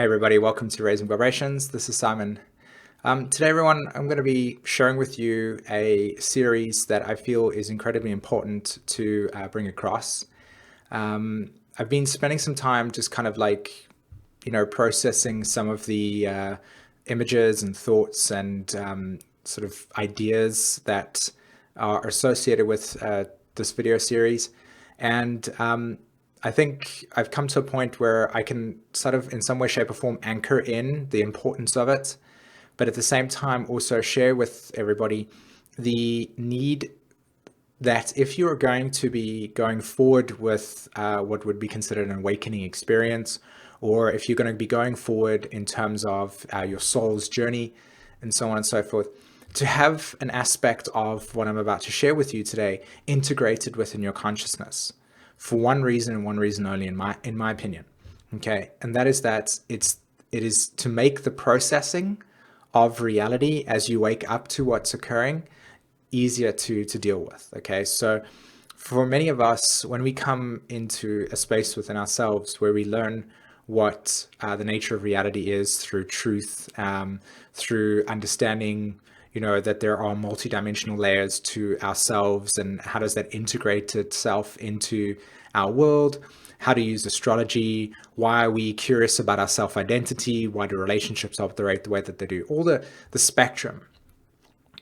Hey everybody, welcome to Raising Vibrations. This is Simon. Today everyone, I'm going to be sharing with you a series that I feel is incredibly important to bring across. I've been spending some time just kind of processing some of the images and thoughts and sort of ideas that are associated with this video series. And I think I've come to a point where I can sort of in some way, shape or form anchor in the importance of it, but at the same time also share with everybody the need that if you're going to be going forward with what would be considered an awakening experience, or if you're going to be going forward in terms of your soul's journey and so on and so forth, to have an aspect of what I'm about to share with you today integrated within your consciousness. For one reason and one reason only, in my opinion, okay, and that is that it is to make the processing of reality as you wake up to what's occurring easier to deal with. Okay, so for many of us, when we come into a space within ourselves where we learn what the nature of reality is through truth, through understanding that there are multidimensional layers to ourselves, and how does that integrate itself into our world, how to use astrology, why are we curious about our self-identity, why do relationships operate the way that they do, all the spectrum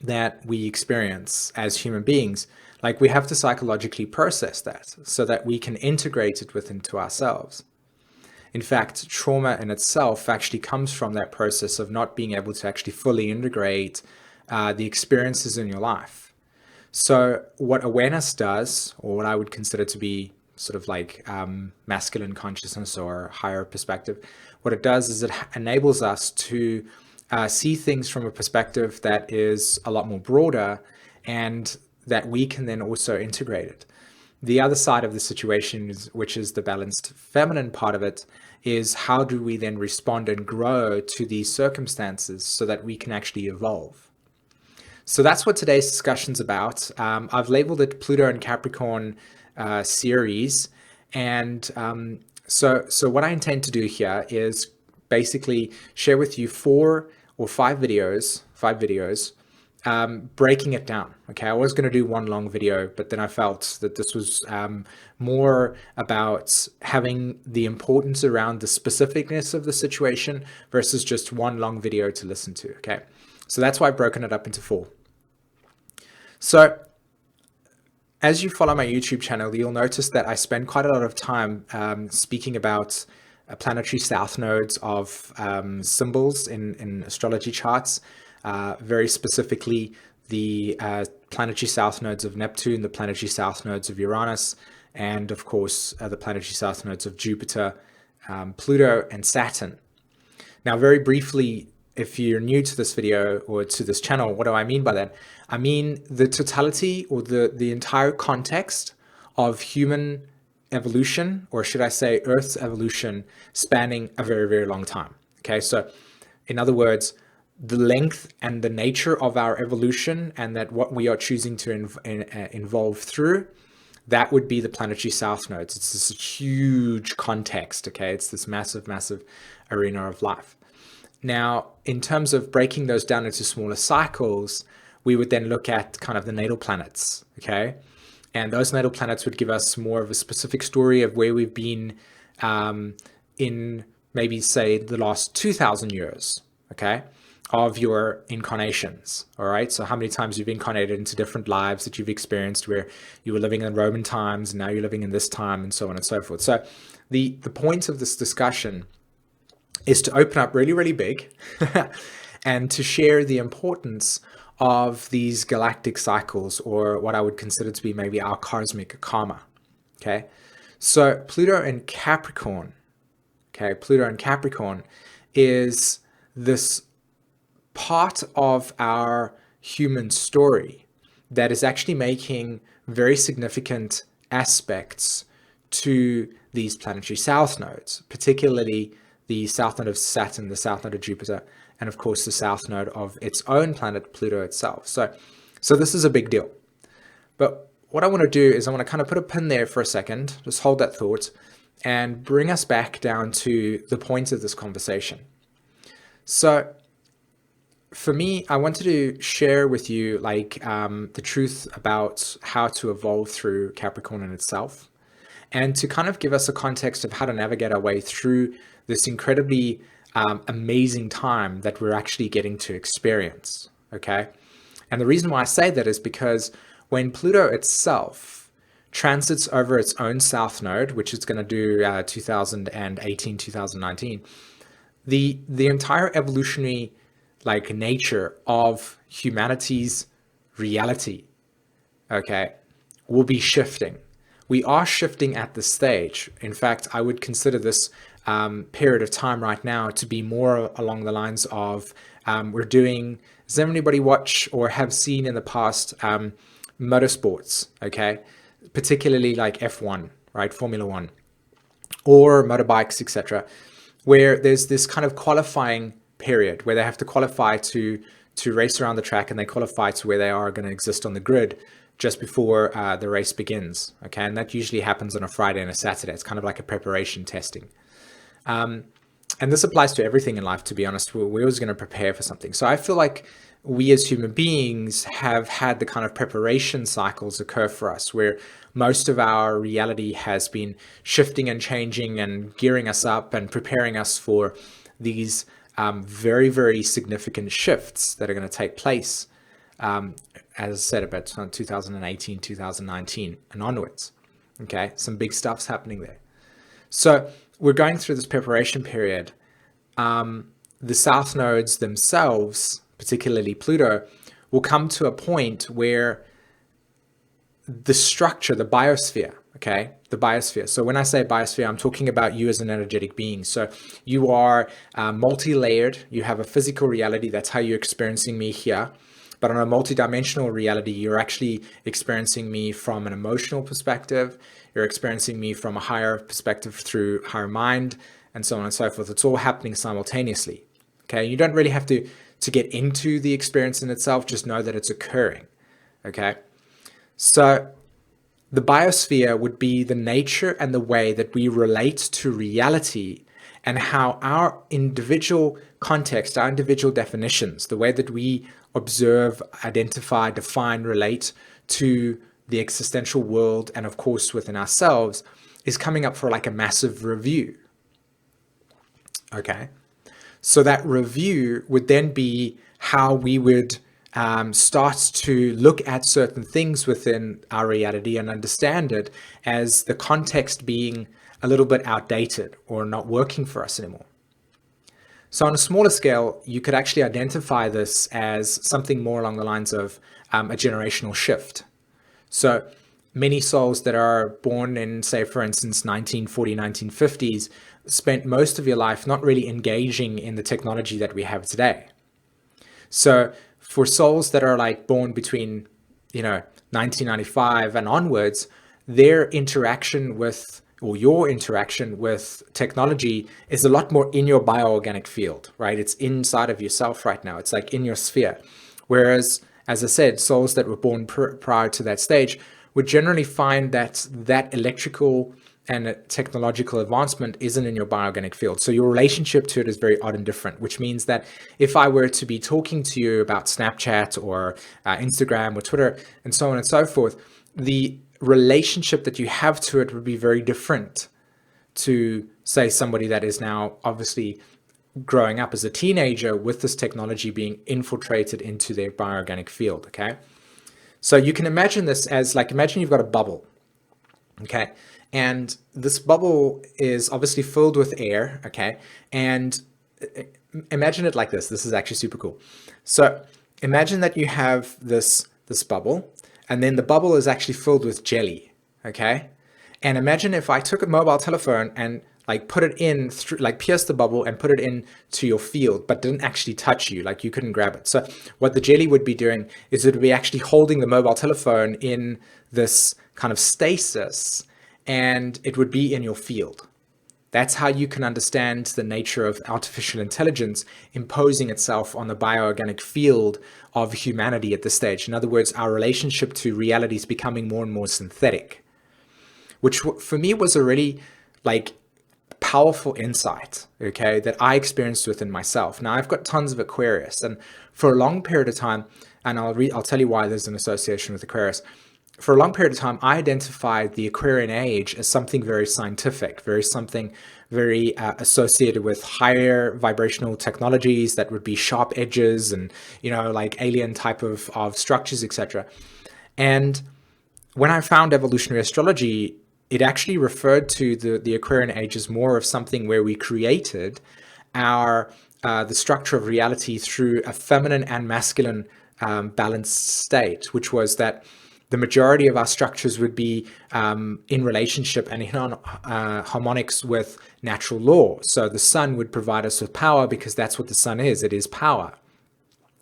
that we experience as human beings, like we have to psychologically process that so that we can integrate it into ourselves. In fact, trauma in itself actually comes from that process of not being able to actually fully integrate the experiences in your life. So what awareness does, or what I would consider to be sort of like masculine consciousness or higher perspective, what it does is it enables us to see things from a perspective that is a lot more broader, and that we can then also integrate it. The other side of the situation, which is the balanced feminine part of it, is how do we then respond and grow to these circumstances so that we can actually evolve. So that's what today's discussion's about. I've labeled it Pluto and Capricorn series. And so what I intend to do here is basically share with you 4 or 5 videos, breaking it down. Okay, I was going to do one long video, but then I felt that this was more about having the importance around the specificness of the situation versus just one long video to listen to. Okay. So that's why I've broken it up into 4. So as you follow my YouTube channel, you'll notice that I spend quite a lot of time speaking about planetary south nodes of symbols in astrology charts, very specifically the planetary south nodes of Neptune, the planetary south nodes of Uranus, and of course the planetary south nodes of Jupiter, Pluto, and Saturn. Now, very briefly, if you're new to this video or to this channel, what do I mean by that? I mean the totality or the entire context of human evolution, or should I say Earth's evolution, spanning a very, very long time. Okay, so in other words, the length and the nature of our evolution, and that what we are choosing to evolve through, that would be the planetary south nodes. It's this huge context, okay? It's this massive, massive arena of life. Now, in terms of breaking those down into smaller cycles, we would then look at kind of the natal planets, okay? And those natal planets would give us more of a specific story of where we've been in maybe, say, the last 2,000 years, okay, of your incarnations, all right? So how many times you've incarnated into different lives that you've experienced, where you were living in Roman times and now you're living in this time, and so on and so forth. So the point of this discussion is to open up really, really big and to share the importance of these galactic cycles, or what I would consider to be maybe our cosmic karma. Okay, so Pluto and Capricorn. Okay, Pluto and Capricorn is this part of our human story that is actually making very significant aspects to these planetary south nodes, particularly the south node of Saturn, the south node of Jupiter, and of course the south node of its own planet, Pluto itself. So this is a big deal. But what I want to do is I want to kind of put a pin there for a second, just hold that thought, and bring us back down to the point of this conversation. So for me, I wanted to share with you the truth about how to evolve through Capricorn in itself, and to kind of give us a context of how to navigate our way through this incredibly amazing time that we're actually getting to experience, okay? And the reason why I say that is because when Pluto itself transits over its own south node, which it's going to do 2018, 2019, the entire evolutionary nature of humanity's reality, okay, will be shifting. We are shifting at this stage. In fact, I would consider this period of time right now to be more along the lines of we're doing, does anybody watch or have seen in the past motorsports, okay? Particularly like F1, right? Formula One, or motorbikes, etc., where there's this kind of qualifying period where they have to qualify to race around the track, and they qualify to where they are going to exist on the grid just before the race begins, okay? And that usually happens on a Friday and a Saturday. It's kind of like a preparation testing. And this applies to everything in life, to be honest. We're always going to prepare for something. So I feel like we as human beings have had the kind of preparation cycles occur for us, where most of our reality has been shifting and changing and gearing us up and preparing us for these very, very significant shifts that are going to take place, as I said, about 2018, 2019 and onwards. Okay, some big stuff's happening there. So we're going through this preparation period. The south nodes themselves, particularly Pluto, will come to a point where the structure, the biosphere, okay, the biosphere. So when I say biosphere, I'm talking about you as an energetic being. So you are multi-layered. You have a physical reality. That's how you're experiencing me here. But on a multi-dimensional reality, you're actually experiencing me from an emotional perspective. You're experiencing me from a higher perspective through higher mind, and so on and so forth. It's all happening simultaneously. Okay, you don't really have to get into the experience in itself. Just know that it's occurring. Okay, so the biosphere would be the nature and the way that we relate to reality, and how our individual context, our individual definitions, the way that we observe, identify, define, relate to the existential world, and of course within ourselves, is coming up for like a massive review. Okay, so that review would then be how we would start to look at certain things within our reality and understand it as the context being a little bit outdated or not working for us anymore. So on a smaller scale, you could actually identify this as something more along the lines of a generational shift. So many souls that are born in, say, for instance, 1940, 1950s, spent most of your life not really engaging in the technology that we have today. So for souls that are like born between, 1995 and onwards, their interaction with, or your interaction with technology is a lot more in your bioorganic field, right? It's inside of yourself right now. It's like in your sphere. Whereas, as I said, souls that were born prior to that stage would generally find that that electrical and technological advancement isn't in your bioorganic field. So your relationship to it is very odd and different, which means that if I were to be talking to you about Snapchat or Instagram or Twitter and so on and so forth, the relationship that you have to it would be very different to, say, somebody that is now obviously growing up as a teenager with this technology being infiltrated into their bioorganic field, okay? So you can imagine this as like, imagine you've got a bubble, okay? And this bubble is obviously filled with air, okay? And imagine it like this. This is actually super cool. So imagine that you have this bubble, and then the bubble is actually filled with jelly, okay? And imagine if I took a mobile telephone and like put it in through, like pierce the bubble and put it in to your field, but didn't actually touch you, like you couldn't grab it. So what the jelly would be doing is it would be actually holding the mobile telephone in this kind of stasis, and it would be in your field. That's how you can understand the nature of artificial intelligence imposing itself on the bioorganic field of humanity at this stage. In other words, our relationship to reality is becoming more and more synthetic, which for me was a really like powerful insight, okay, that I experienced within myself. Now I've got tons of Aquarius, and for a long period of time, and I'll tell you why there's an association with Aquarius. For a long period of time, I identified the Aquarian age as something very scientific, very associated with higher vibrational technologies that would be sharp edges and, like alien type of structures, etc. And when I found evolutionary astrology, it actually referred to the Aquarian age as more of something where we created the structure of reality through a feminine and masculine balanced state, which was that the majority of our structures would be in relationship and in harmonics with natural law. So the sun would provide us with power because that's what the sun is. It is power.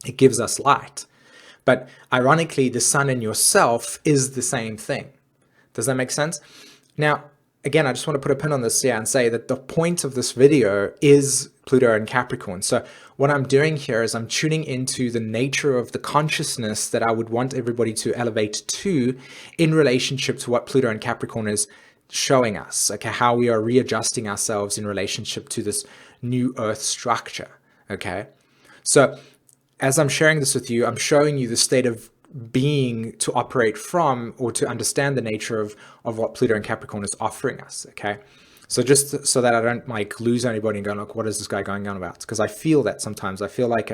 It gives us light. But ironically, the sun in yourself is the same thing. Does that make sense? Now, again, I just want to put a pin on this here and say that the point of this video is Pluto and Capricorn. So what I'm doing here is I'm tuning into the nature of the consciousness that I would want everybody to elevate to in relationship to what Pluto and Capricorn is showing us, okay, how we are readjusting ourselves in relationship to this new earth structure, okay? So as I'm sharing this with you, I'm showing you the state of being to operate from, or to understand the nature of what Pluto and Capricorn is offering us, okay? So just so that I don't like lose anybody and go, look, what is this guy going on about? Because I feel that sometimes. I feel like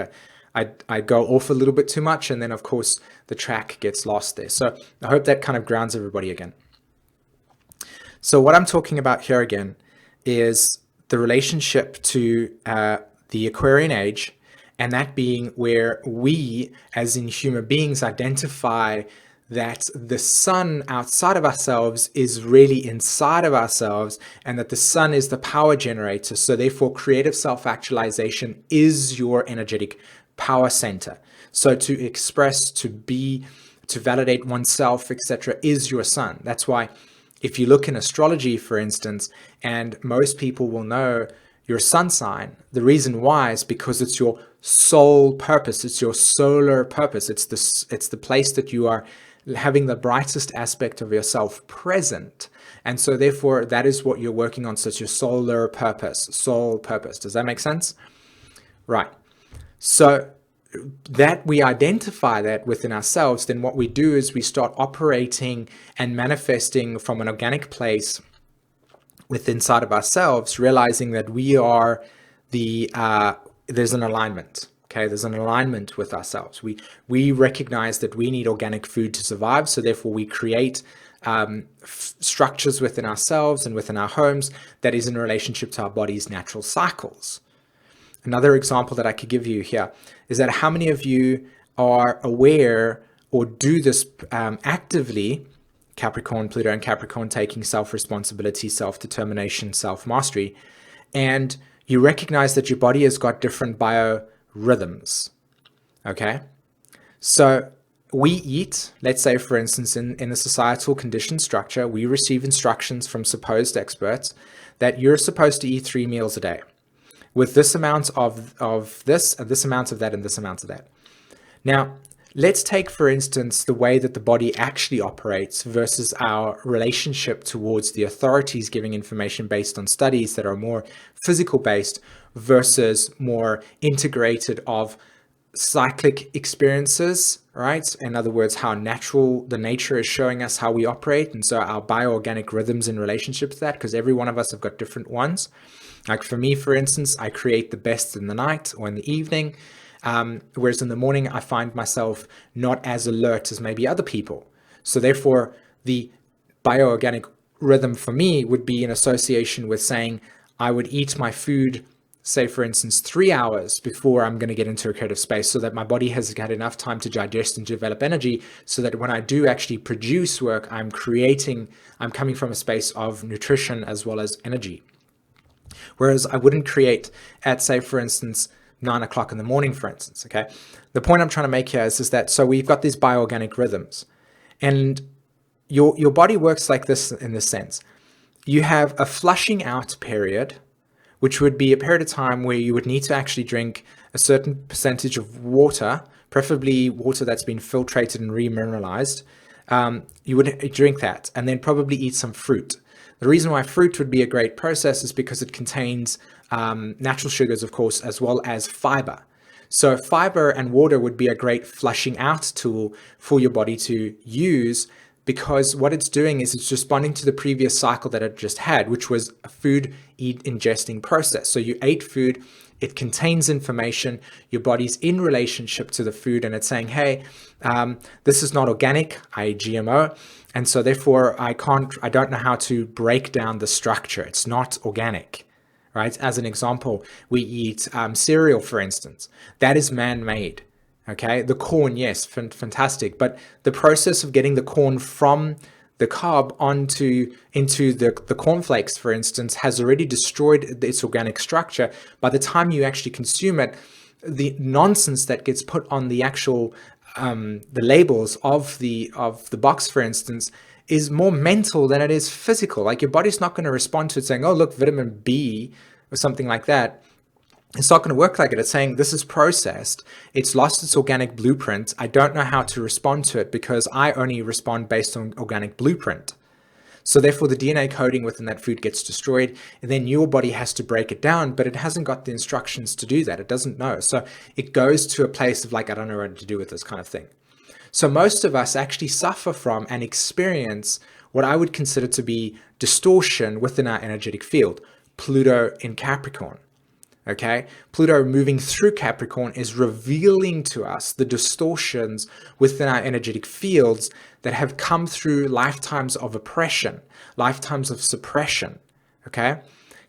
I go off a little bit too much, and then of course the track gets lost there. So I hope that kind of grounds everybody again. So what I'm talking about here again is the relationship to the Aquarian age, and that being where we, as in human beings, identify that the sun outside of ourselves is really inside of ourselves, and that the sun is the power generator. So therefore, creative self-actualization is your energetic power center. So to express, to be, to validate oneself, etc., is your sun. That's why if you look in astrology, for instance, and most people will know your sun sign, the reason why is because it's your soul purpose, it's your solar purpose, it's the place that you are having the brightest aspect of yourself present. And so therefore that is what you're working on. So it's your solar purpose, soul purpose. Does that make sense? Right. So that we identify that within ourselves, then what we do is we start operating and manifesting from an organic place within inside of ourselves, realizing that we are there's an alignment. Okay, there's an alignment with ourselves. We recognize that we need organic food to survive, so therefore we create structures within ourselves and within our homes that is in relationship to our body's natural cycles. Another example that I could give you here is that how many of you are aware or do this actively, Capricorn, Pluto and Capricorn, taking self-responsibility, self-determination, self-mastery, and you recognize that your body has got different biorhythms, okay? So we eat, let's say, for instance, in a societal conditioned structure, we receive instructions from supposed experts that you're supposed to eat 3 meals a day with this amount of this, and this amount of that, and this amount of that. Now, let's take, for instance, the way that the body actually operates versus our relationship towards the authorities giving information based on studies that are more physical based versus more integrated of cyclic experiences, right? In other words, how natural the nature is showing us how we operate. And so our bioorganic rhythms in relationship to that, because every one of us have got different ones. Like for me, for instance, I create the best in the night or in the evening. Whereas in the morning, I find myself not as alert as maybe other people. So therefore, the bioorganic rhythm for me would be in association with saying I would eat my food, say, for instance, 3 hours before I'm going to get into a creative space, so that my body has had enough time to digest and develop energy, so that when I do actually produce work, I'm coming from a space of nutrition as well as energy. Whereas I wouldn't create at, say, for instance, 9 o'clock in the morning, for instance, okay? The point I'm trying to make here is that, so we've got these bioorganic rhythms, and your body works like this in this sense. You have a flushing out period, which would be a period of time where you would need to actually drink a certain percentage of water, preferably water that's been filtrated and remineralized. You would drink that and then probably eat some fruit. The reason why fruit would be a great process is because it contains natural sugars, of course, as well as fiber. So fiber and water would be a great flushing out tool for your body to use, because what it's doing is it's responding to the previous cycle that it just had, which was a food ingesting process. So you ate food, it contains information, your body's in relationship to the food, and it's saying, hey, this is not organic, i.e. GMO, and so therefore I don't know how to break down the structure. It's not organic. Right? As an example, we eat cereal, for instance. That is man-made. Okay, the corn, yes, fantastic. But the process of getting the corn from the cob into the cornflakes, for instance, has already destroyed its organic structure. By the time you actually consume it, the nonsense that gets put on the actual the labels of the box, for instance, is more mental than it is physical. Like, your body's not going to respond to it saying, oh, look, vitamin B or something like that. It's not going to work like it. It's saying, this is processed. It's lost its organic blueprint. I don't know how to respond to it because I only respond based on organic blueprint. So therefore the DNA coding within that food gets destroyed, and then your body has to break it down, but it hasn't got the instructions to do that. It doesn't know. So it goes to a place of like, I don't know what to do with this kind of thing. So most of us actually suffer from and experience what I would consider to be distortion within our energetic field. Pluto in Capricorn. Okay, Pluto moving through Capricorn is revealing to us the distortions within our energetic fields that have come through lifetimes of oppression, lifetimes of suppression. Okay,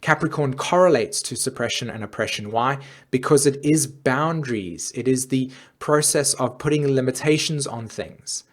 Capricorn correlates to suppression and oppression. Why? Because it is boundaries. It is the process of putting limitations on things.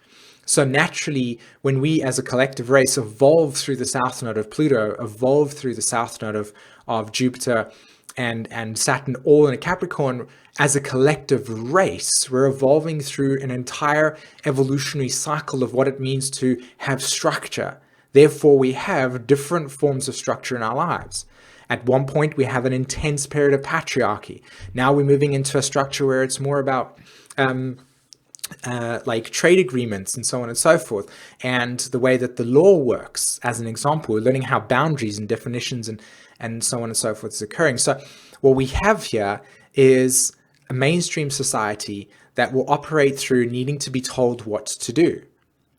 So naturally, when we as a collective race evolve through the south node of Pluto, evolve through the south node of Jupiter, and Saturn, all in a Capricorn, as a collective race, we're evolving through an entire evolutionary cycle of what it means to have structure. Therefore, we have different forms of structure in our lives. At one point, we have an intense period of patriarchy. Now we're moving into a structure where it's more about like trade agreements and so on and so forth, and the way that the law works. As an example, we're learning how boundaries and definitions and so on and so forth is occurring. So what we have here is a mainstream society that will operate through needing to be told what to do.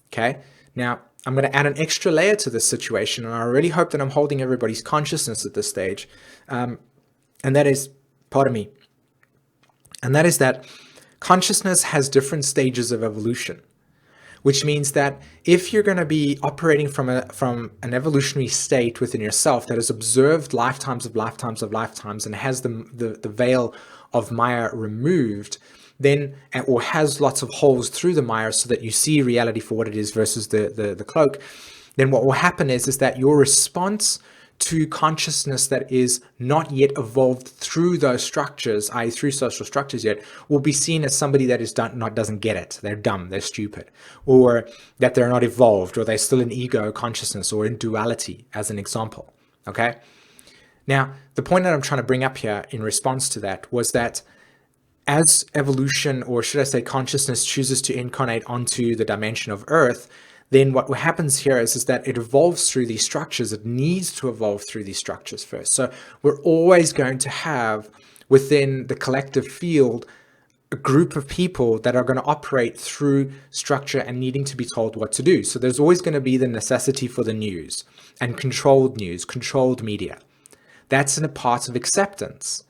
Okay, now I'm going to add an extra layer to this situation, and I really hope that I'm holding everybody's consciousness at this stage, and that is, pardon me, and that is that consciousness has different stages of evolution, which means that if you're going to be operating from an evolutionary state within yourself that has observed lifetimes of lifetimes of lifetimes and has the veil of Maya removed, then, or has lots of holes through the Maya so that you see reality for what it is versus the cloak, then what will happen is that your response to consciousness that is not yet evolved through those structures, i.e. through social structures yet, will be seen as somebody that doesn't get it. They're dumb, they're stupid, or that they're not evolved, or they're still in ego consciousness or in duality, as an example. Okay? Now, the point that I'm trying to bring up here in response to that was that as evolution, or should I say consciousness, chooses to incarnate onto the dimension of Earth, then what happens here is that it evolves through these structures. It needs to evolve through these structures first. So we're always going to have within the collective field a group of people that are going to operate through structure and needing to be told what to do. So there's always going to be the necessity for the news, controlled media. That's in a part of acceptance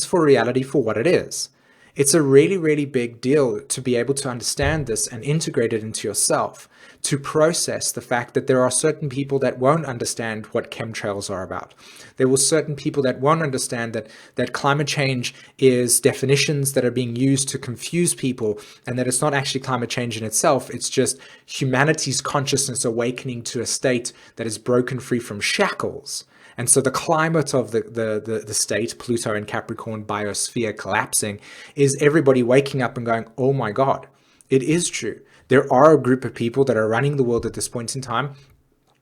for reality for what it is. It's a really, really big deal to be able to understand this and integrate it into yourself, to process the fact that there are certain people that won't understand what chemtrails are about. There will certain people that won't understand that climate change is definitions that are being used to confuse people, and that it's not actually climate change in itself. It's just humanity's consciousness awakening to a state that is broken free from shackles. And so the climate of the state, Pluto and Capricorn biosphere collapsing, is everybody waking up and going, oh my God, it is true. There are a group of people that are running the world at this point in time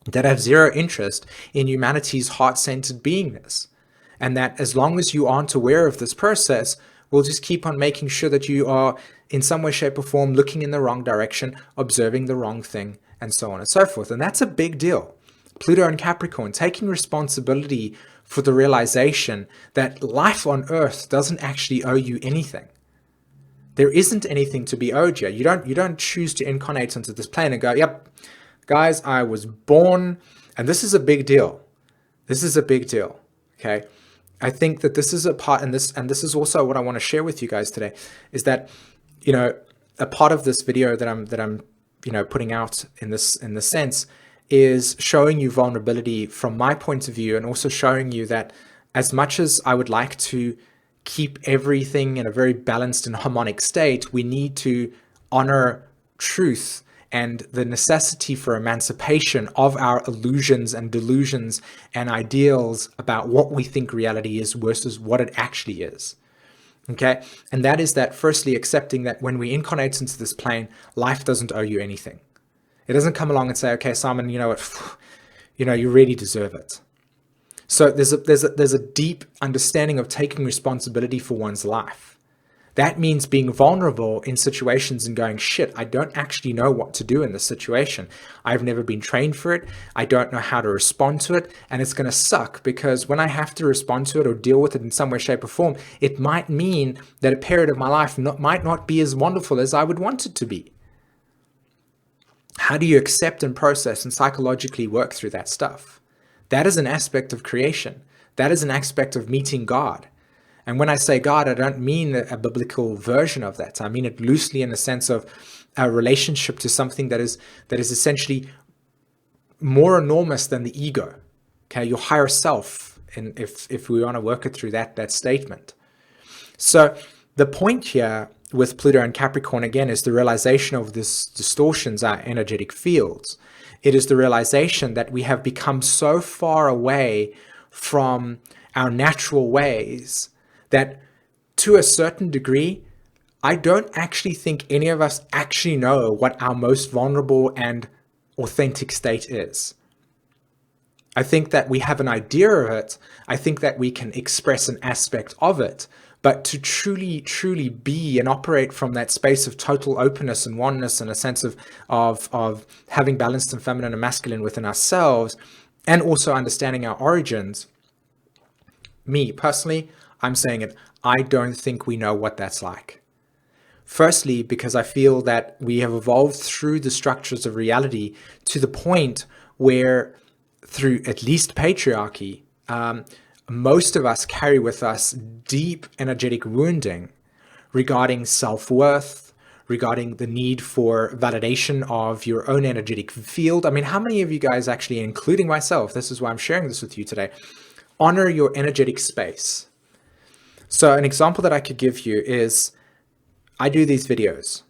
that have zero interest in humanity's heart-centered beingness. And that as long as you aren't aware of this process, we'll just keep on making sure that you are in some way, shape or form looking in the wrong direction, observing the wrong thing, and so on and so forth. And that's a big deal. Pluto and Capricorn, taking responsibility for the realization that life on Earth doesn't actually owe you anything. There isn't anything to be owed you. You don't choose to incarnate onto this plane and go, yep, guys, I was born, and this is a big deal. This is a big deal. Okay. I think that this is a part, and this is also what I want to share with you guys today, is that, a part of this video that I'm putting out in this sense is showing you vulnerability from my point of view, and also showing you that as much as I would like to keep everything in a very balanced and harmonic state, we need to honor truth and the necessity for emancipation of our illusions and delusions and ideals about what we think reality is versus what it actually is. Okay? And that is that, firstly, accepting that when we incarnate into this plane, life doesn't owe you anything. It doesn't come along and say, okay, Simon, you know what, you really deserve it. So there's a deep understanding of taking responsibility for one's life. That means being vulnerable in situations and going, shit, I don't actually know what to do in this situation. I've never been trained for it. I don't know how to respond to it. And it's going to suck, because when I have to respond to it or deal with it in some way, shape, or form, it might mean that a period of my life might not be as wonderful as I would want it to be. How do you accept and process and psychologically work through that stuff? That is an aspect of creation. That is an aspect of meeting God. And when I say God, I don't mean a biblical version of that. I mean it loosely in the sense of a relationship to something that is essentially more enormous than the ego. Okay, your higher self, and if we want to work it through that statement. So the point here with Pluto and Capricorn, again, is the realization of this distortions, our energetic fields. It is the realization that we have become so far away from our natural ways that, to a certain degree, I don't actually think any of us actually know what our most vulnerable and authentic state is. I think that we have an idea of it. I think that we can express an aspect of it. But to truly, truly be and operate from that space of total openness and oneness, and a sense of having balanced and feminine and masculine within ourselves, and also understanding our origins, me personally, I'm saying it, I don't think we know what that's like. Firstly, because I feel that we have evolved through the structures of reality to the point where, through at least patriarchy, most of us carry with us deep energetic wounding regarding self-worth, regarding the need for validation of your own energetic field. I mean, how many of you guys actually, including myself, this is why I'm sharing this with you today, honor your energetic space? So an example that I could give you is, I do these videos.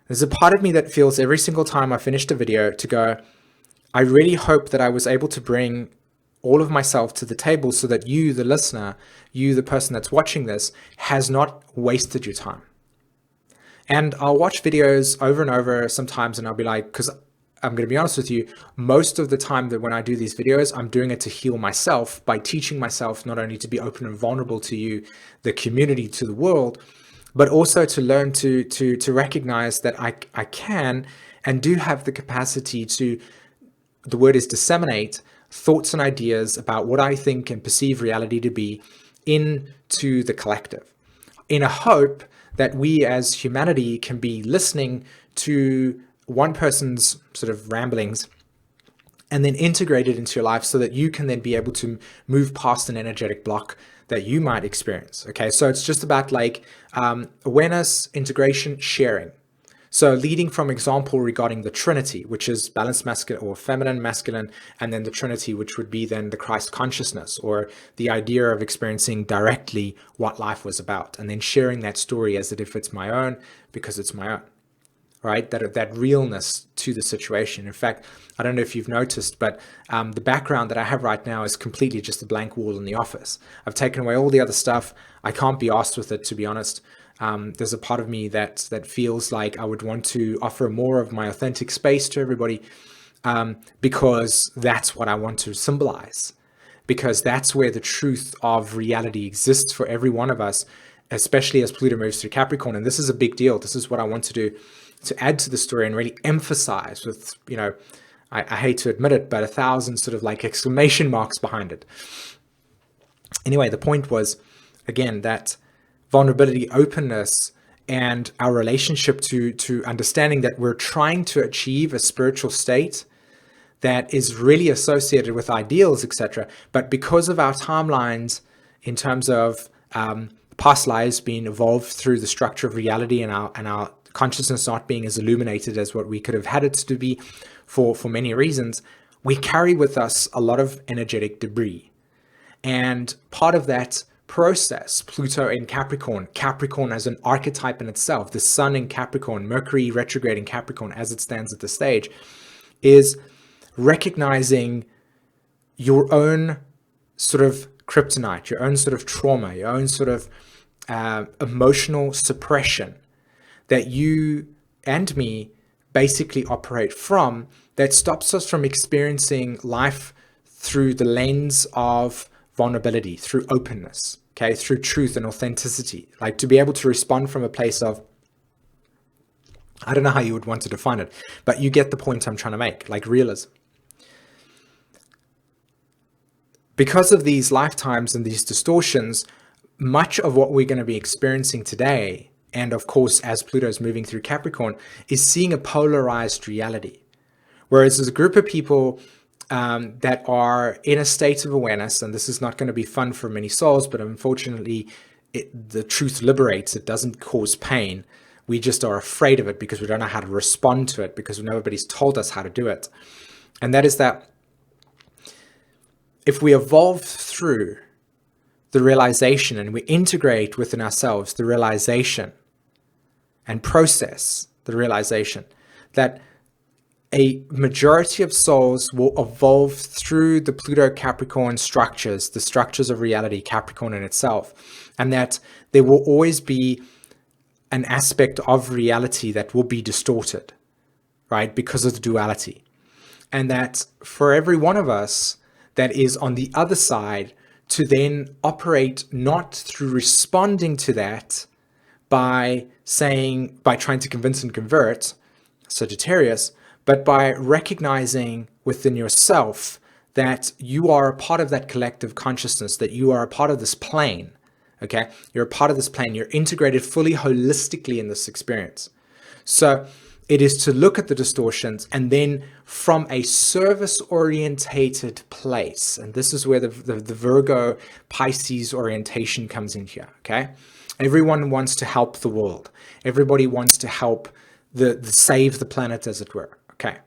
There's a part of me that feels every single time I finished a video to go, I really hope that I was able to bring all of myself to the table so that you, the listener, you, the person that's watching this, has not wasted your time. And I'll watch videos over and over sometimes, and I'll be like, because I'm going to be honest with you, most of the time that when I do these videos, I'm doing it to heal myself by teaching myself not only to be open and vulnerable to you, the community, to the world, but also to learn to recognize that I can and do have the capacity to, the word is disseminate, thoughts and ideas about what I think and perceive reality to be into the collective, in a hope that we as humanity can be listening to one person's sort of ramblings and then integrate it into your life so that you can then be able to move past an energetic block that you might experience. Okay, so it's just about like awareness, integration, sharing. So leading from example regarding the Trinity, which is balanced masculine or feminine, masculine, and then the Trinity, which would be then the Christ consciousness, or the idea of experiencing directly what life was about, and then sharing that story as if it's my own, because it's my own, right? That realness to the situation. In fact, I don't know if you've noticed, but the background that I have right now is completely just a blank wall in the office. I've taken away all the other stuff. I can't be asked with it, to be honest. There's a part of me that feels like I would want to offer more of my authentic space to everybody, because that's what I want to symbolize, because that's where the truth of reality exists for every one of us, especially as Pluto moves through Capricorn. And this is a big deal. This is what I want to do, to add to the story and really emphasize with, I hate to admit it, but 1,000 sort of like exclamation marks behind it. Anyway, the point was, again, that vulnerability, openness, and our relationship to understanding that we're trying to achieve a spiritual state that is really associated with ideals, etc. But because of our timelines in terms of past lives being evolved through the structure of reality, and our consciousness not being as illuminated as what we could have had it to be for many reasons, we carry with us a lot of energetic debris. And part of that process, Pluto in Capricorn, Capricorn as an archetype in itself, the sun in Capricorn, Mercury retrograde in Capricorn as it stands at the stage, is recognizing your own sort of kryptonite, your own sort of trauma, your own sort of emotional suppression that you and me basically operate from, that stops us from experiencing life through the lens of vulnerability, through openness, okay, through truth and authenticity, like to be able to respond from a place of, I don't know how you would want to define it, but you get the point I'm trying to make, like realism. Because of these lifetimes and these distortions, much of what we're going to be experiencing today, and of course, as Pluto is moving through Capricorn, is seeing a polarized reality. Whereas there's a group of people that are in a state of awareness, and this is not going to be fun for many souls, but unfortunately, the truth liberates. It doesn't cause pain. We just are afraid of it because we don't know how to respond to it, because nobody's told us how to do it. And that is that if we evolve through the realization and we integrate within ourselves the realization and process the realization that a majority of souls will evolve through the Pluto Capricorn structures, the structures of reality, Capricorn in itself, and that there will always be an aspect of reality that will be distorted, right, because of the duality. And that for every one of us that is on the other side, to then operate not through responding to that by trying to convince and convert, Sagittarius, but by recognizing within yourself that you are a part of that collective consciousness, that you are a part of this plane, okay? You're a part of this plane. You're integrated fully holistically in this experience. So it is to look at the distortions and then from a service-orientated place, and this is where the Virgo Pisces orientation comes in here, okay? Everyone wants to help the world. Everybody wants to help save the planet, as it were. Okay.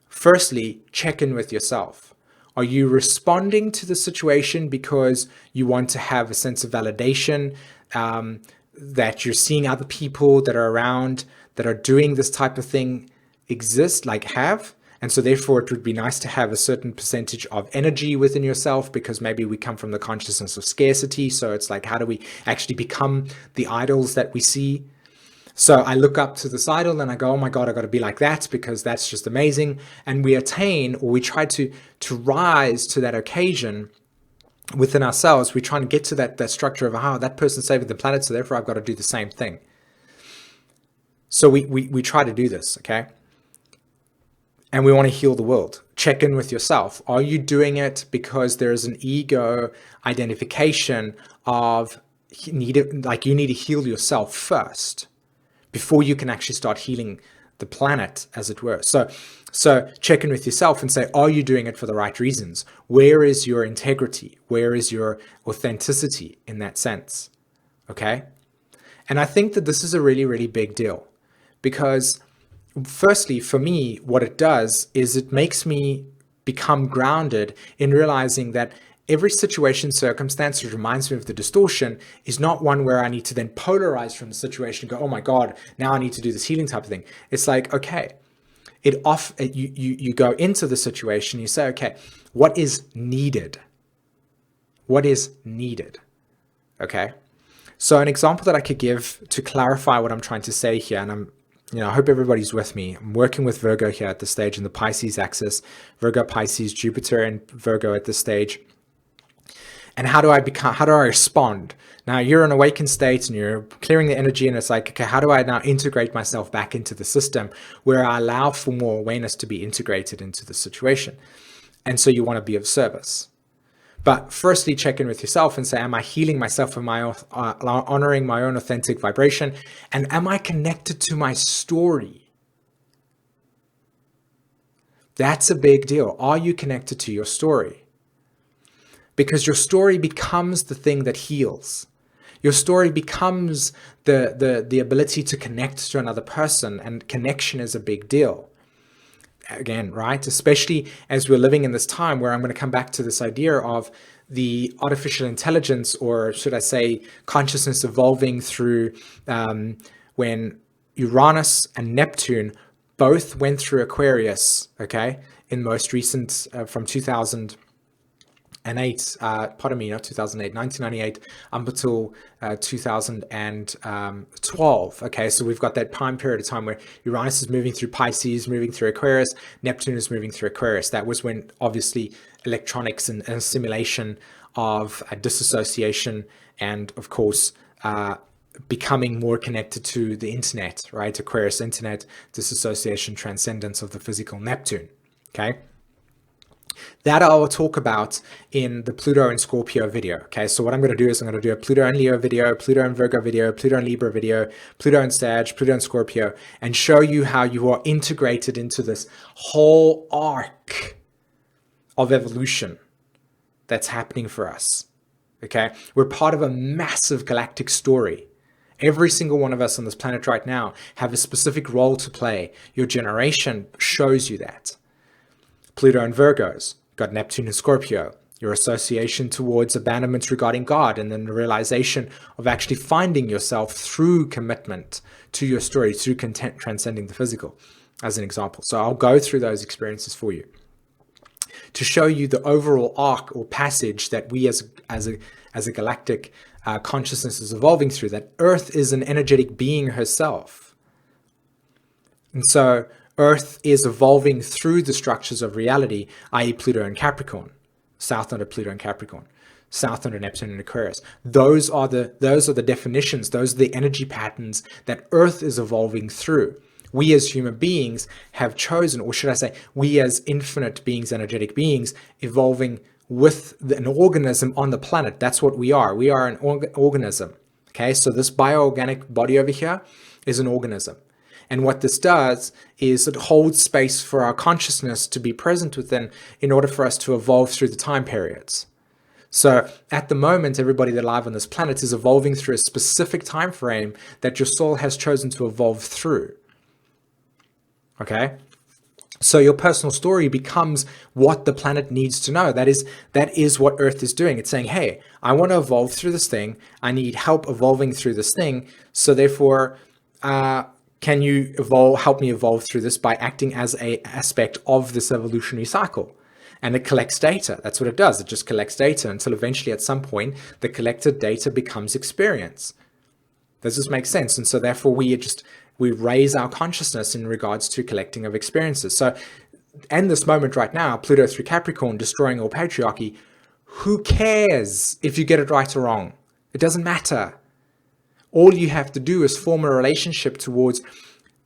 Firstly, check in with yourself. Are you responding to the situation because you want to have a sense of validation, that you're seeing other people that are around that are doing this type of thing exist, and so therefore it would be nice to have a certain percentage of energy within yourself, because maybe we come from the consciousness of scarcity. So it's like, how do we actually become the idols that we see? So I look up to this idol and I go, oh my God, I got to be like that because that's just amazing. And we attain, or we try to rise to that occasion within ourselves. We try to get to that structure of, that person's saving the planet, so therefore I've got to do the same thing. So we try to do this, okay? And we want to heal the world. Check in with yourself. Are you doing it because there is an ego identification of you need to heal yourself first before you can actually start healing the planet, as it were. So check in with yourself and say, are you doing it for the right reasons? Where is your integrity? Where is your authenticity in that sense? Okay? And I think that this is a really, really big deal, because firstly, for me, what it does is it makes me become grounded in realizing that every situation, circumstance that reminds me of the distortion is not one where I need to then polarize from the situation and go, oh my God, now I need to do this healing type of thing. It's like, okay, you go into the situation, you say, okay, what is needed? What is needed? Okay. So an example that I could give to clarify what I'm trying to say here, and I hope everybody's with me. I'm working with Virgo here at this stage in the Pisces axis, Virgo, Pisces, Jupiter, and Virgo at this stage. And how do I respond? Now you're in an awakened state and you're clearing the energy, and it's like, okay, how do I now integrate myself back into the system where I allow for more awareness to be integrated into the situation? And so you want to be of service. But firstly, check in with yourself and say, am I healing myself? Am I honoring my own authentic vibration? And am I connected to my story? That's a big deal. Are you connected to your story? Because your story becomes the thing that heals. Your story becomes the ability to connect to another person, and connection is a big deal. Again, right? Especially as we're living in this time where I'm going to come back to this idea of the artificial intelligence, or should I say consciousness, evolving through when Uranus and Neptune both went through Aquarius, okay, in most recent, from 2008, pardon me, not 2008, 1998, up until 2012. Okay, so we've got that time period of time where Uranus is moving through Pisces, moving through Aquarius, Neptune is moving through Aquarius. That was when obviously electronics and assimilation of disassociation and of course becoming more connected to the internet, right? Aquarius internet, disassociation, transcendence of the physical, Neptune, okay? That I will talk about in the Pluto and Scorpio video. Okay, so what I'm going to do is I'm going to do a Pluto and Leo video, Pluto and Virgo video, Pluto and Libra video, Pluto and Sag, Pluto and Scorpio, and show you how you are integrated into this whole arc of evolution that's happening for us. Okay, we're part of a massive galactic story. Every single one of us on this planet right now have a specific role to play. Your generation shows you that. Pluto and Virgos, got Neptune and Scorpio, your association towards abandonment regarding God, and then the realization of actually finding yourself through commitment to your story, through content transcending the physical, as an example. So I'll go through those experiences for you to show you the overall arc or passage that we as a galactic consciousness is evolving through, that Earth is an energetic being herself. And so Earth is evolving through the structures of reality, i.e. Pluto and Capricorn, south node of Pluto and Capricorn, south node of Neptune and Aquarius. Those are the definitions, those are the energy patterns that Earth is evolving through. We as human beings have chosen, or should I say, we as infinite beings, energetic beings, evolving with an organism on the planet. That's what we are. We are an organism. Okay, so this bioorganic body over here is an organism. And what this does is it holds space for our consciousness to be present within in order for us to evolve through the time periods. So at the moment, everybody that live on this planet is evolving through a specific time frame that your soul has chosen to evolve through. Okay? So your personal story becomes what the planet needs to know. That is what Earth is doing. It's saying, hey, I want to evolve through this thing. I need help evolving through this thing. So therefore, can you help me evolve through this by acting as an aspect of this evolutionary cycle? And it collects data. That's what it does. It just collects data until eventually at some point, the collected data becomes experience. Does this make sense? And so therefore we raise our consciousness in regards to collecting of experiences. So in this moment right now, Pluto through Capricorn, destroying all patriarchy, who cares if you get it right or wrong? It doesn't matter. All you have to do is form a relationship towards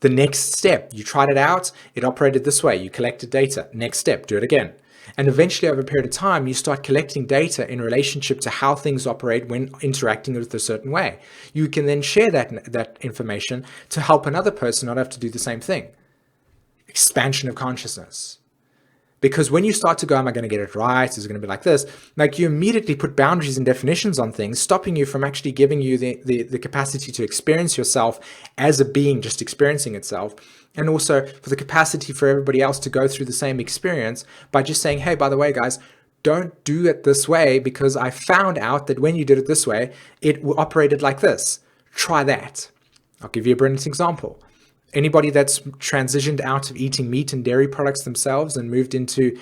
the next step. You tried it out, it operated this way, you collected data. Next step, do it again. And eventually over a period of time, you start collecting data in relationship to how things operate when interacting with a certain way. You can then share that information to help another person not have to do the same thing. Expansion of consciousness. Because when you start to go, am I going to get it right? Is it going to be like this? Like you immediately put boundaries and definitions on things, stopping you from actually giving you the capacity to experience yourself as a being just experiencing itself. And also for the capacity for everybody else to go through the same experience by just saying, hey, by the way, guys, don't do it this way because I found out that when you did it this way, it operated like this. Try that. I'll give you a brilliant example. Anybody that's transitioned out of eating meat and dairy products themselves and moved into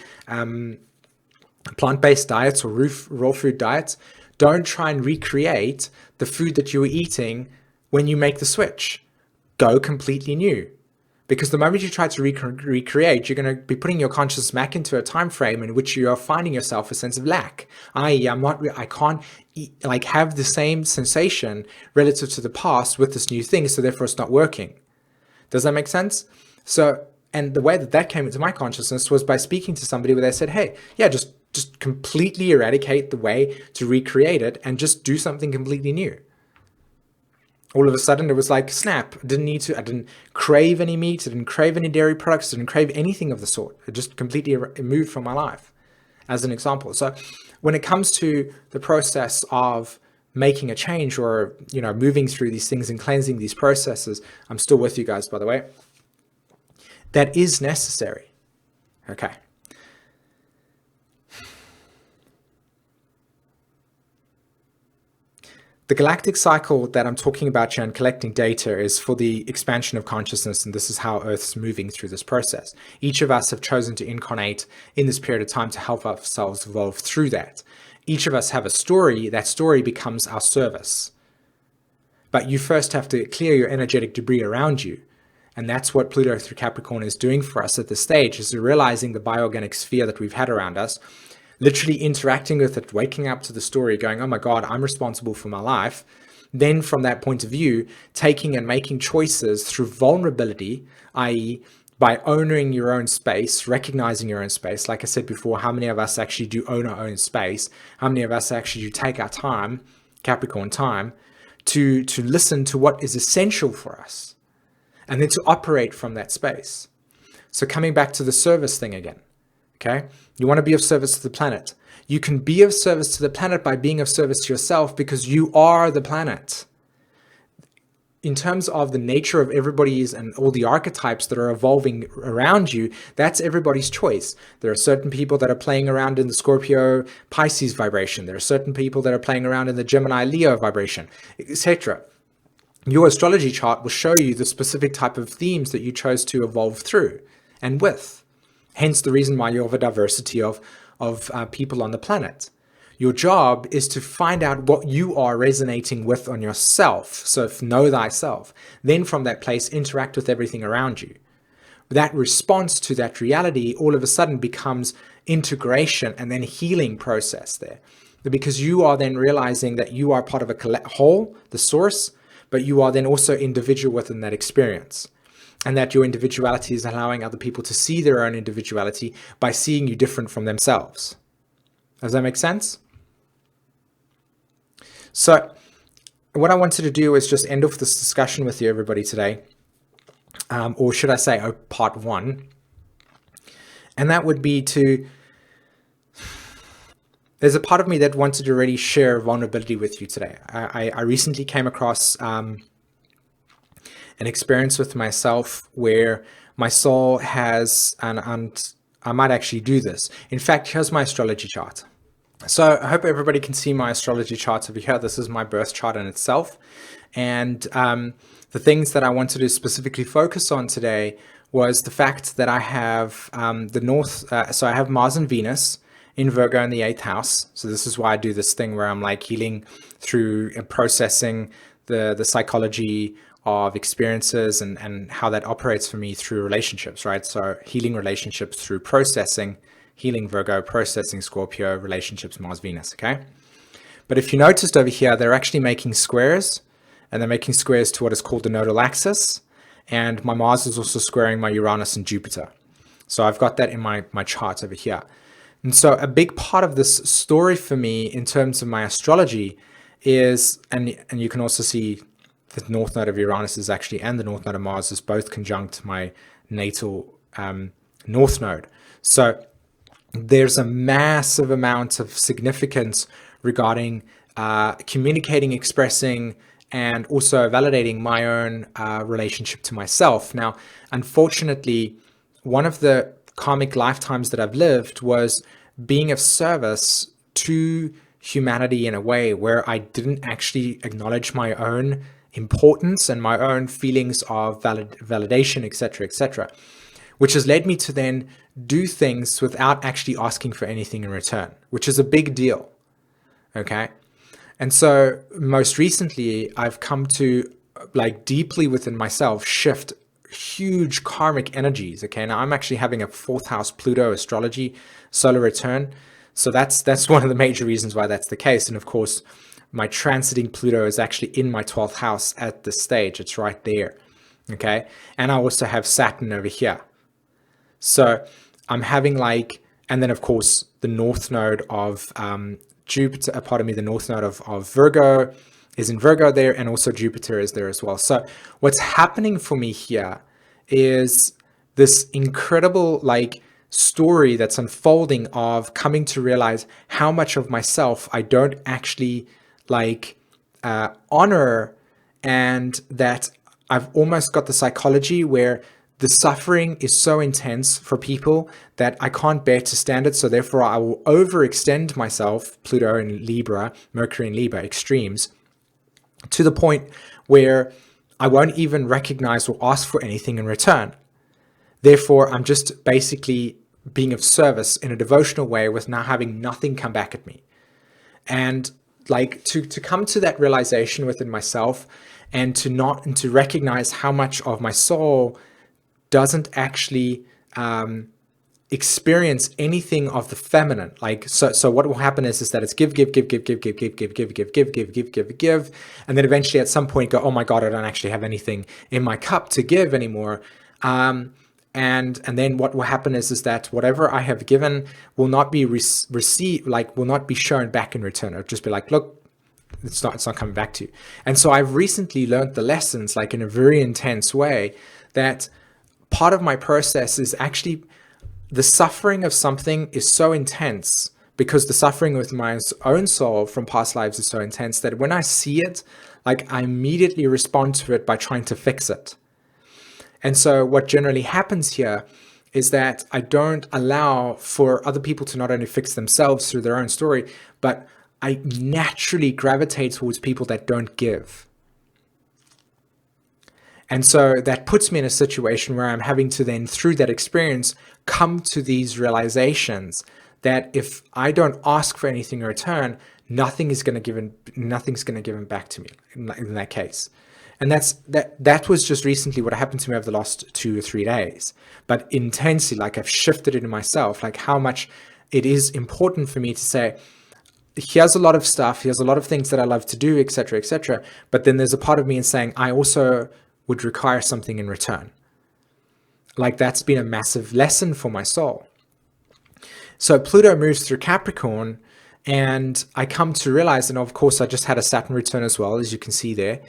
plant-based diets or raw food diets, don't try and recreate the food that you were eating when you make the switch. Go completely new. Because the moment you try to recreate, you're going to be putting your consciousness back into a time frame in which you are finding yourself a sense of lack. I.e., I can't like have the same sensation relative to the past with this new thing, so therefore it's not working. Does that make sense? So, and the way that came into my consciousness was by speaking to somebody where they said, hey, yeah, just completely eradicate the way to recreate it and just do something completely new. All of a sudden it was like snap. I didn't crave any meat, I didn't crave any dairy products, I didn't crave anything of the sort. It just completely removed from my life, as an example. So when it comes to the process of making a change or, moving through these things and cleansing these processes, I'm still with you guys, by the way, that is necessary. Okay. The galactic cycle that I'm talking about here and collecting data is for the expansion of consciousness, and this is how Earth's moving through this process. Each of us have chosen to incarnate in this period of time to help ourselves evolve through that. Each of us have a story. That story becomes our service. But you first have to clear your energetic debris around you. And that's what Pluto through Capricorn is doing for us at this stage, is realizing the bioorganic sphere that we've had around us, literally interacting with it, waking up to the story, going, oh my God, I'm responsible for my life. Then from that point of view, taking and making choices through vulnerability, i.e. by owning your own space, recognizing your own space. Like I said before, how many of us actually do own our own space? How many of us actually do take our time, Capricorn time, to listen to what is essential for us, and then to operate from that space. So coming back to the service thing again. Okay, you want to be of service to the planet. You can be of service to the planet by being of service to yourself, because you are the planet. In terms of the nature of everybody's and all the archetypes that are evolving around you, that's everybody's choice. There are certain people that are playing around in the Scorpio Pisces vibration. There are certain people that are playing around in the Gemini Leo vibration, etc. Your astrology chart will show you the specific type of themes that you chose to evolve through and with. Hence the reason why you have a diversity of people on the planet. Your job is to find out what you are resonating with on yourself. So know thyself. Then from that place, interact with everything around you. That response to that reality all of a sudden becomes integration and then healing process there. Because you are then realizing that you are part of a whole, the source, but you are then also individual within that experience. And that your individuality is allowing other people to see their own individuality by seeing you different from themselves. Does that make sense? So what I wanted to do is just end off this discussion with you, everybody, today. Or should I say, part one. And that would be there's a part of me that wanted to really share vulnerability with you today. I recently came across an experience with myself where my soul has, and I might actually do this. In fact, here's my astrology chart. So I hope everybody can see my astrology chart over here. This is my birth chart in itself. And the things that I wanted to specifically focus on today was the fact that I have so I have Mars and Venus in Virgo in the 8th house. So this is why I do this thing where I'm like healing through and processing the psychology of experiences and how that operates for me through relationships, right? So healing relationships through processing, healing Virgo, processing Scorpio, relationships, Mars, Venus, okay? But if you noticed over here, they're actually making squares, and they're making squares to what is called the nodal axis. And my Mars is also squaring my Uranus and Jupiter. So I've got that in my chart over here. And so a big part of this story for me in terms of my astrology is, and you can also see the north node of Uranus is actually, and the north node of Mars is both conjunct my natal north node. So there's a massive amount of significance regarding communicating, expressing, and also validating my own relationship to myself. Now, unfortunately, one of the karmic lifetimes that I've lived was being of service to humanity in a way where I didn't actually acknowledge my own importance and my own feelings of validation, etc., which has led me to then do things without actually asking for anything in return, which is a big deal. Okay. And so most recently I've come to, like, deeply within myself shift huge karmic energies. Okay, now I'm actually having a 4th house Pluto astrology solar return. So that's one of the major reasons why that's the case. And of course, my transiting Pluto is actually in my 12th house at this stage. It's right there. Okay, and I also have Saturn over here. So I'm having like, and then of course the north node of Jupiter, the north node of Virgo is in Virgo there, and also Jupiter is there as well. So what's happening for me here is this incredible like story that's unfolding of coming to realize how much of myself I don't actually like honor, and that I've almost got the psychology where the suffering is so intense for people that I can't bear to stand it. So therefore I will overextend myself, Pluto in Libra, Mercury in Libra, extremes, to the point where I won't even recognize or ask for anything in return. Therefore, I'm just basically being of service in a devotional way with now having nothing come back at me. And like to come to that realization within myself, and to recognize how much of my soul doesn't actually experience anything of the feminine. Like, so what will happen is that it's give, and then eventually at some point go, oh my God, I don't actually have anything in my cup to give anymore. And then what will happen is that whatever I have given will not be received, like will not be shown back in return. It'll just be like, look, it's not coming back to you. And so I've recently learned the lessons, like in a very intense way, that part of my process is actually the suffering of something is so intense, because the suffering with my own soul from past lives is so intense that when I see it, like I immediately respond to it by trying to fix it. And so what generally happens here is that I don't allow for other people to not only fix themselves through their own story, but I naturally gravitate towards people that don't give. And so that puts me in a situation where I'm having to then, through that experience, come to these realizations that if I don't ask for anything in return, nothing's going to give back to me in that case. And that was just recently what happened to me over the last 2 or 3 days. But intensely, like I've shifted it in myself, like how much it is important for me to say, here's a lot of stuff, here's a lot of things that I love to do, etc., etc. But then there's a part of me in saying, I also would require something in return. Like that's been a massive lesson for my soul. So Pluto moves through Capricorn, and I come to realize, and of course I just had a Saturn return as well, as you can see there.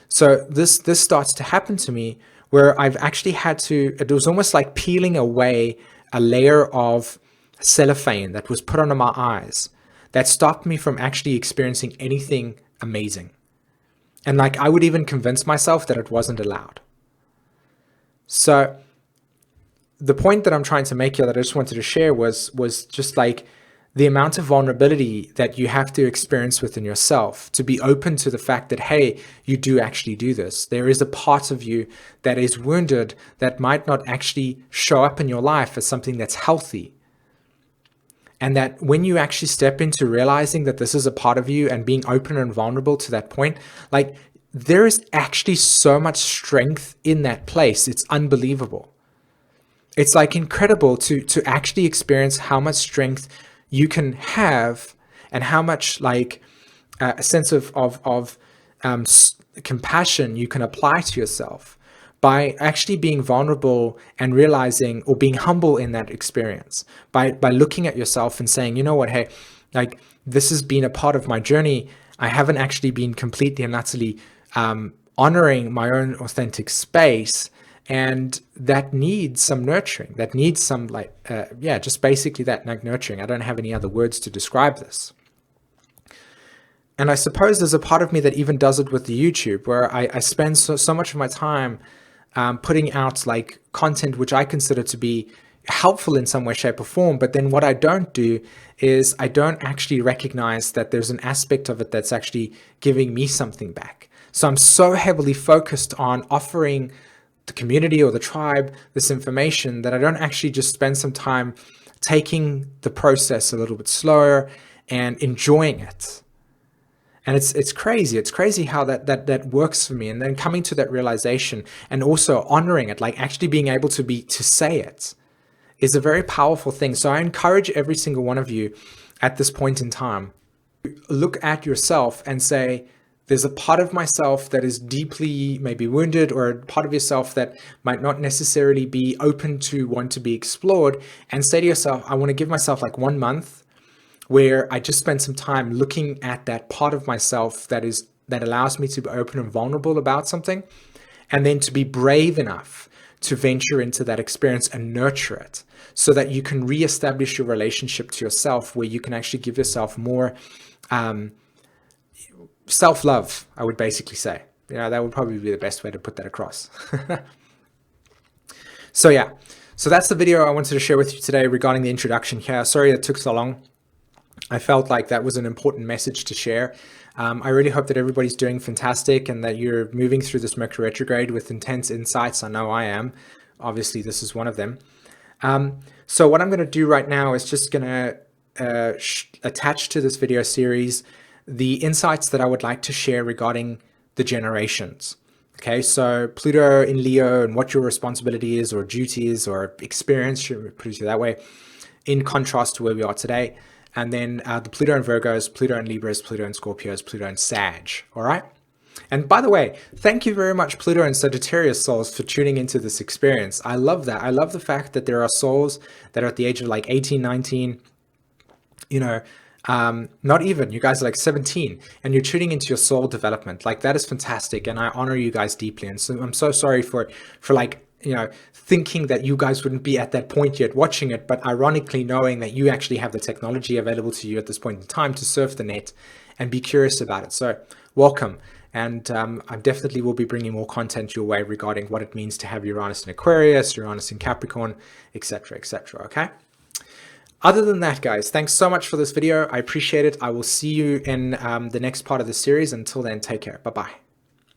So this starts to happen to me where I've actually had to, it was almost like peeling away a layer of cellophane that was put under my eyes that stopped me from actually experiencing anything amazing. And like I would even convince myself that it wasn't allowed. So the point that I'm trying to make here that I just wanted to share was just like the amount of vulnerability that you have to experience within yourself to be open to the fact that, hey, you do actually do this. There is a part of you that is wounded that might not actually show up in your life as something that's healthy. And that when you actually step into realizing that this is a part of you and being open and vulnerable to that point, like there is actually so much strength in that place. It's unbelievable. It's like incredible to actually experience how much strength you can have, and how much like a sense of compassion you can apply to yourself by actually being vulnerable and realizing, or being humble in that experience, by looking at yourself and saying, you know what, hey, like this has been a part of my journey. I haven't actually been completely and utterly honoring my own authentic space. And that needs some nurturing, that needs some just basically that like nurturing. I don't have any other words to describe this. And I suppose there's a part of me that even does it with the YouTube, where I spend so much of my time putting out like content which I consider to be helpful in some way, shape or form. But then what I don't do is I don't actually recognize that there's an aspect of it that's actually giving me something back. So I'm so heavily focused on offering the community or the tribe this information that I don't actually just spend some time taking the process a little bit slower and enjoying it. And it's crazy. It's crazy how that works for me. And then coming to that realization and also honoring it, like actually being able to say it, is a very powerful thing. So I encourage every single one of you at this point in time, look at yourself and say, there's a part of myself that is deeply maybe wounded, or a part of yourself that might not necessarily be open to want to be explored, and say to yourself, I want to give myself like 1 month where I just spend some time looking at that part of myself that allows me to be open and vulnerable about something, and then to be brave enough to venture into that experience and nurture it, so that you can reestablish your relationship to yourself, where you can actually give yourself more self-love, I would basically say. That would probably be the best way to put that across. So yeah, so that's the video I wanted to share with you today regarding the introduction here. Sorry it took so long. I felt like that was an important message to share. I really hope that everybody's doing fantastic and that you're moving through this Mercury retrograde with intense insights. I know I am. Obviously, this is one of them. So what I'm going to do right now is just going to attach to this video series the insights that I would like to share regarding the generations. Okay, so Pluto in Leo and what your responsibility is or duty is or experience, should we put it that way, in contrast to where we are today. And then the Pluto in Virgos, Pluto in Libras, Pluto in Scorpios, Pluto in Sag. All right. And by the way, thank you very much, Pluto and Sagittarius souls, for tuning into this experience. I love that. I love the fact that there are souls that are at the age of like 18, 19, not even, you guys are like 17, and you're tuning into your soul development. Like, that is fantastic. And I honor you guys deeply. And so I'm so sorry for like, thinking that you guys wouldn't be at that point yet watching it, but ironically knowing that you actually have the technology available to you at this point in time to surf the net and be curious about it. So welcome. And I definitely will be bringing more content your way regarding what it means to have Uranus in Aquarius, Uranus in Capricorn, etc., etc. Okay. Other than that, guys, thanks so much for this video. I appreciate it. I will see you in the next part of the series. Until then, take care. Bye-bye.